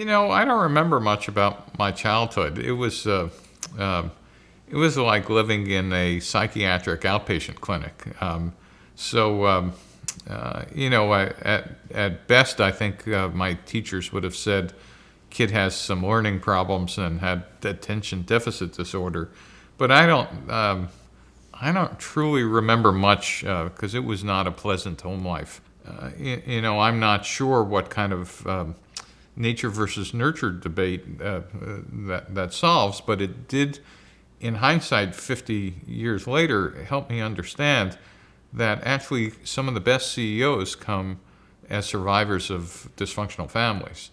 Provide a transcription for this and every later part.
I don't remember much about my childhood. It was like living in a psychiatric outpatient clinic. At best, I think my teachers would have said, kid has some learning problems and had attention deficit disorder. But I don't truly remember much because it was not a pleasant home life. I'm not sure what kind of nature versus nurture debate that solves, but it did, in hindsight, 50 years later, help me understand that actually some of the best CEOs come as survivors of dysfunctional families,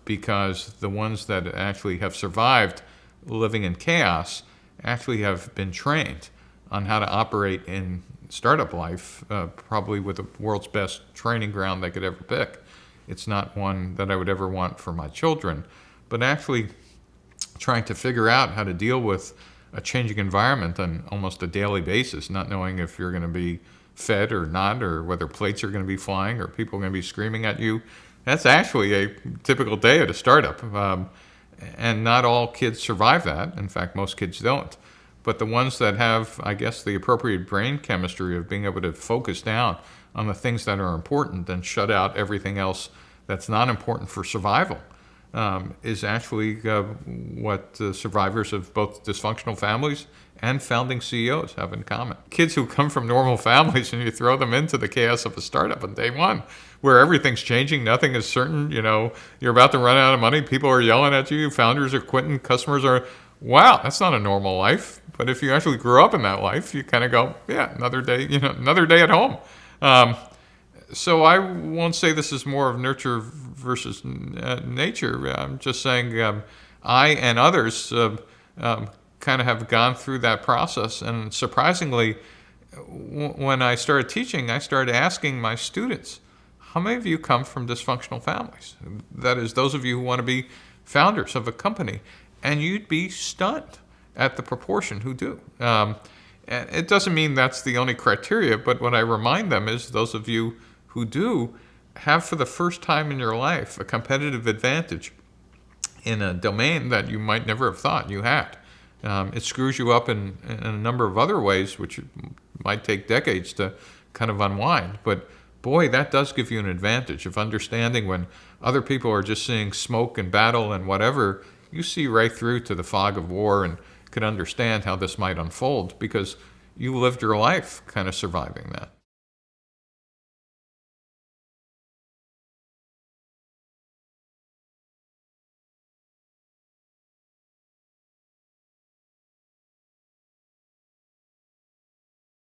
because the ones that actually have survived living in chaos actually have been trained on how to operate in startup life, probably with the world's best training ground they could ever pick. It's not one that I would ever want for my children, but actually trying to figure out how to deal with a changing environment on almost a daily basis, not knowing if you're going to be fed or not, or whether plates are going to be flying or people are going to be screaming at you. That's actually a typical day at a startup. And not all kids survive that. In fact, most kids don't. But the ones that have, I guess, the appropriate brain chemistry of being able to focus down on the things that are important and shut out everything else that's not important for survival, is actually what survivors of both dysfunctional families and founding CEOs have in common. Kids who come from normal families and you throw them into the chaos of a startup on day one, where everything's changing, nothing is certain, you're about to run out of money, people are yelling at you, founders are quitting, customers are, wow, that's not a normal life. But if you actually grew up in that life, you kind of go, yeah, another day, another day at home. So I won't say this is more of nurture versus nature. I'm just saying I and others kind of have gone through that process. And surprisingly, when I started teaching, I started asking my students, how many of you come from dysfunctional families? That is, those of you who want to be founders of a company. And you'd be stunned at the proportion who do. And it doesn't mean that's the only criteria, but what I remind them is those of you who do have for the first time in your life a competitive advantage in a domain that you might never have thought you had. It screws you up in a number of other ways, which might take decades to kind of unwind. But boy, that does give you an advantage of understanding when other people are just seeing smoke and battle and whatever. You see right through to the fog of war and could understand how this might unfold because you lived your life kind of surviving that.